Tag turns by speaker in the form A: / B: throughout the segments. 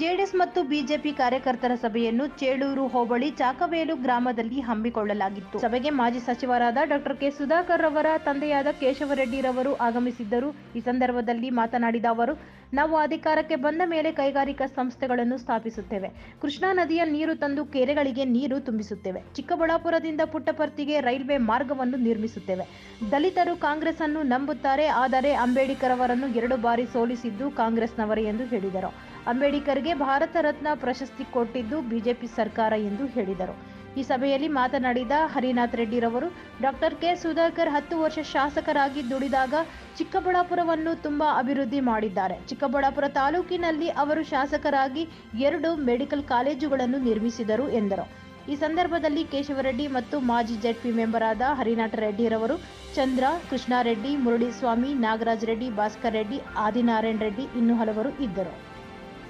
A: JDS ಮತ್ತು BJP ಕಾರ್ಯಕರ್ತರ ಸಭೆಯನ್ನು ಚೇಳೂರು ಹೋಬಳಿ ಚಾಕವೇಲು ಗ್ರಾಮದಲ್ಲಿ ಹಮ್ಮಿಕೊಳ್ಳಲಾಗಿತ್ತು. ಸಭೆಗೆ ಮಾಜಿ ಸಚಿವರಾದ ಡಾಕ್ಟರ್ ಕೆ. ಸುಧಾಕರ್ ಅವರ ತಂದೆಯಾದ ಕೇಶವರೆಡ್ಡಿ ರವರು ಆಗಮಿಸಿದ್ದರು. ಈ ಸಂದರ್ಭದಲ್ಲಿ ಮಾತನಾಡಿದ ಅವರು, ನಾವು ಅಧಿಕಾರಕ್ಕೆ ಬಂದ ಮೇಲೆ ಕೈಗಾರಿಕಾ ಸಂಸ್ಥೆಗಳನ್ನು ಸ್ಥಾಪಿಸುತ್ತೇವೆ. ಕೃಷ್ಣಾ ನದಿಯ ನೀರು ತಂದು ಕೆರೆಗಳಿಗೆ ನೀರು ತುಂಬಿಸುತ್ತೇವೆ. ಚಿಕ್ಕಬಳ್ಳಾಪುರದಿಂದ ಪುಟ್ಟಪರ್ತಿಗೆ ರೈಲ್ವೆ ಮಾರ್ಗವನ್ನು ನಿರ್ಮಿಸುತ್ತೇವೆ. ದಲಿತರು ಕಾಂಗ್ರೆಸ್ ಅನ್ನು ನಂಬುತ್ತಾರೆ, ಆದರೆ ಅಂಬೇಡ್ಕರ್ ಅವರನ್ನು 2 ಬಾರಿ ಸೋಲಿಸಿದ್ದು ಕಾಂಗ್ರೆಸ್ನವರೇ ಎಂದು ಹೇಳಿದರು. ಅಂಬೇಡ್ಕರ್ಗೆ ಭಾರತ ರತ್ನ ಪ್ರಶಸ್ತಿ ಕೊಟ್ಟಿದ್ದು ಬಿಜೆಪಿ ಸರ್ಕಾರ ಎಂದು ಹೇಳಿದರು. ಈ ಸಭೆಯಲ್ಲಿ ಮಾತನಾಡಿದ ಹರಿನಾಥ್ ರೆಡ್ಡಿ ರವರು, ಡಾಕ್ಟರ್ ಕೆ. ಸುಧಾಕರ್ 10 ವರ್ಷ ಶಾಸಕರಾಗಿ ದುಡಿದಾಗ ಚಿಕ್ಕಬಳ್ಳಾಪುರವನ್ನು ತುಂಬಾ ಅಭಿವೃದ್ಧಿ ಮಾಡಿದ್ದಾರೆ. ಚಿಕ್ಕಬಳ್ಳಾಪುರ ತಾಲೂಕಿನಲ್ಲಿ ಅವರು ಶಾಸಕರಾಗಿ 2 ಮೆಡಿಕಲ್ ಕಾಲೇಜುಗಳನ್ನು ನಿರ್ಮಿಸಿದರು ಎಂದರು. ಈ ಸಂದರ್ಭದಲ್ಲಿ ಕೇಶವರೆಡ್ಡಿ ಮತ್ತು ಮಾಜಿ ಜೆಡ್ಪಿ ಮೆಂಬರ್ ಆದ ಹರಿನಾಥ್ ರೆಡ್ಡಿ ರವರು, ಚಂದ್ರ, ಕೃಷ್ಣಾರೆಡ್ಡಿ, ಮುರಳೀಸ್ವಾಮಿ, ನಾಗರಾಜ್ ರೆಡ್ಡಿ, ಭಾಸ್ಕರ್ ರೆಡ್ಡಿ, ಆದಿನಾರಾಯಣ ರೆಡ್ಡಿ ಇನ್ನೂ ಹಲವರು ಇದ್ದರು.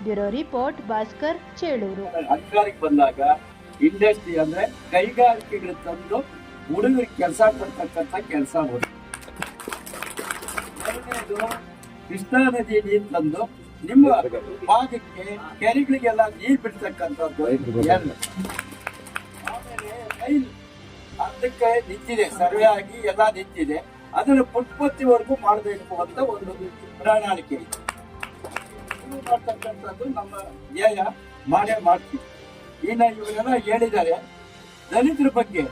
A: Bureau report, Bhaskar, Chelur.
B: ಅಧಿಕಾರಕ್ಕೆ ಬಂದಾಗ ಇಂಡಸ್ಟ್ರಿ ಅಂದ್ರೆ ಕೈಗಾರಿಕೆಗಳು ತಂದು ಹುಡುಗರಿಗೆ ಕೆಲಸ ಕೊಡ್ತಕ್ಕಂಥ ಕೆಲಸ ಮಾಡಿ. ಎರಡನೇದು ಕೃಷ್ಣಾ ನದಿ ನೀರು ತಂದು ನಿಮ್ಮ ಭಾಗಕ್ಕೆ ಕೆರೆಗಳಿಗೆಲ್ಲ ನೀರು ಬಿಡ್ತಕ್ಕಂಥದ್ದು. ಆಮೇಲೆ ರೈಲು ಅದಕ್ಕೆ ನಿಂತಿದೆ, ಸರ್ವೆ ಆಗಿ ಎಲ್ಲ ನಿಂತಿದೆ. ಅದನ್ನು ಪುಟ್ಪತ್ತಿವರೆಗೂ ಮಾಡಬೇಕು ಅಂತ ಒಂದು ಪ್ರಣಾಳಿಕೆ ಮಾಡ್ತಕ್ಕಂಥದ್ದು ನಮ್ಮ ಧ್ಯೇಯ. ಮಾಡೇ ಮಾಡ್ತೀವಿ. ಇನ್ನ ಇವರೆಲ್ಲ ಹೇಳಿದ್ದಾರೆ ದಲಿತರ ಬಗ್ಗೆ.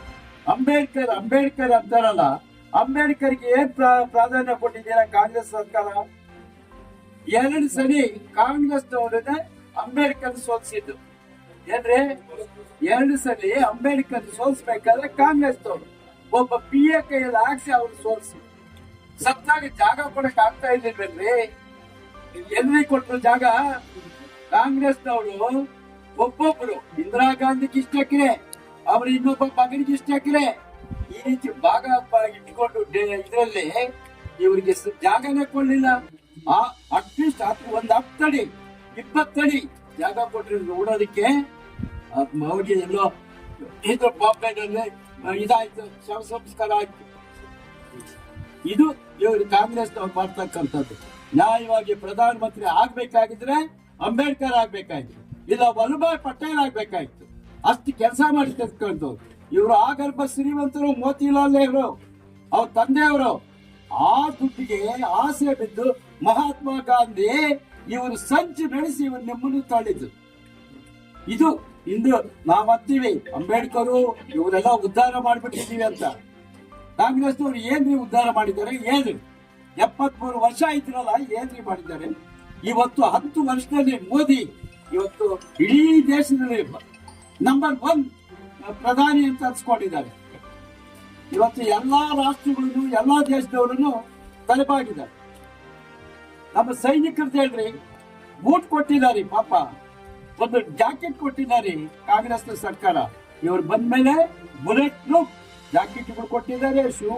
B: ಅಂಬೇಡ್ಕರ್ ಅಂತಾರಲ್ಲ, ಅಂಬೇಡ್ಕರ್ಗೆ ಏನ್ ಪ್ರಾಧಾನ್ಯ ಕೊಟ್ಟಿದ್ದೀರಾ ಕಾಂಗ್ರೆಸ್ ಸರ್ಕಾರ? 2 ಸಲ ಕಾಂಗ್ರೆಸ್ನವರನ್ನೇ ಅಂಬೇಡ್ಕರ್ ಸೋಲಿಸಿದ್ದು. ಏನ್ರಿ, 2 ಸಲ ಅಂಬೇಡ್ಕರ್ ಸೋಲಿಸ್ಬೇಕಾದ್ರೆ ಕಾಂಗ್ರೆಸ್ನವರು ಒಬ್ಬ PA ಕೈಯಲ್ಲಿ ಹಾಕ್ಸಿ ಅವ್ರು ಸೋಲಿಸಿ ಸತ್ತಾಗ ಜಾಗ ಕೊಡಕ್ ಆಗ್ತಾ ಇರ್ಲಿಲ್ವೇನ್ರಿ? ಎಲ್ಲಿ ಕೊಟ್ಟರು ಜಾಗ? ಕಾಂಗ್ರೆಸ್ನವರು ಒಬ್ಬೊಬ್ರು ಇಂದಿರಾ ಗಾಂಧಿಗೆ ಇಷ್ಟ ಎಕರೆ, ಅವ್ರ ಇನ್ನೊಬ್ಬ ಮಗನಿಗೆ ಇಷ್ಟ ಎಕರೆ, ಈ ರೀತಿ ಭಾಗ ಇಟ್ಕೊಂಡು ಇದರಲ್ಲಿ ಇವರಿಗೆ ಜಾಗನೇ ಕೊಡ್ಲಿಲ್ಲ. ಅಟ್ಲೀಸ್ಟ್ ಒಂದು 10 ಅಡಿ 20 ಅಡಿ ಜಾಗ ಕೊಟ್ಟಿದ್ರು ಓಡೋದಕ್ಕೆ. ಅವ್ರಿಗೆ ಎಲ್ಲೋ ಇದ್ರ ಬಾಂಬೆನಲ್ಲಿ ಇದಾಯ್ತು, ಶವ ಸಂಸ್ಕಾರ ಆಯ್ತು. ಇದು ಇವರು ಕಾಂಗ್ರೆಸ್ನವ್ರು ಮಾಡ್ತಕ್ಕಂಥದ್ದು. ನ್ಯಾಯವಾಗಿ ಪ್ರಧಾನಮಂತ್ರಿ ಆಗ್ಬೇಕಾಗಿದ್ರೆ ಅಂಬೇಡ್ಕರ್ ಆಗ್ಬೇಕಾಯ್ತು, ಇಲ್ಲ ವಲ್ಲಭಾಯ್ ಪಟೇಲ್ ಆಗ್ಬೇಕಾಯ್ತು. ಅಷ್ಟು ಕೆಲಸ ಮಾಡಿರ್ತಕ್ಕಂಥವ್ರು ಇವರು. ಆಗರ್ಭ ಶ್ರೀಮಂತರು ಮೋತಿಲಾಲ್ ನೆಹರು ಅವ್ರ ತಂದೆಯವರು. ಆ ದುಡ್ಡಿಗೆ ಆಸೆ ಬಿದ್ದು ಮಹಾತ್ಮ ಗಾಂಧಿ ಇವರು ಸಂಚು ನಡೆಸಿ ಇವರು ನಿಮ್ಮನ್ನು ತಳ್ಳಿದ್ರು. ಇದು ಇಂದು ನಾವಂತೀವಿ ಅಂಬೇಡ್ಕರ್ ಇವರೆಲ್ಲ ಉದ್ಧಾರ ಮಾಡ್ಬಿಟ್ಟಿದೀವಿ ಅಂತ. ಕಾಂಗ್ರೆಸ್ನವ್ರು ಏನ್ರಿ ಉದ್ಧಾರ ಮಾಡಿದ್ದಾರೆ? ಏನು 73 ವರ್ಷ ಆಯ್ತಿರಲ್ಲ, ಏನ್ರಿ ಮಾಡಿದ್ದಾರೆ? ಇವತ್ತು 10 ವರ್ಷದಲ್ಲಿ ಮೋದಿ ಇವತ್ತು ಇಡೀ ದೇಶದಲ್ಲಿ ನಂಬರ್ 1 ಪ್ರಧಾನಿ ಅಂತ ಅನ್ಸ್ಕೊಂಡಿದ್ದಾರೆ. ಇವತ್ತು ಎಲ್ಲಾ ರಾಷ್ಟ್ರಗಳನ್ನು ಎಲ್ಲಾ ದೇಶದವರನ್ನು ತಲೆಬಾಗಿದ್ದಾರೆ. ನಮ್ಮ ಸೈನಿಕರು ಹೇಳ್ರಿ ಬೂಟ್ ಕೊಟ್ಟಿದ್ದಾರೆ, ಪಾಪ ಒಂದು ಜಾಕೆಟ್ ಕೊಟ್ಟಿದ್ದಾರೆ ಕಾಂಗ್ರೆಸ್ ಸರ್ಕಾರ. ಇವ್ರು ಬಂದ್ಮೇಲೆ ಬುಲೆಟ್ ಪ್ರೂಫ್ ಜಾಕೆಟ್ಗಳು ಕೊಟ್ಟಿದ್ದಾರೆ, ಶೂ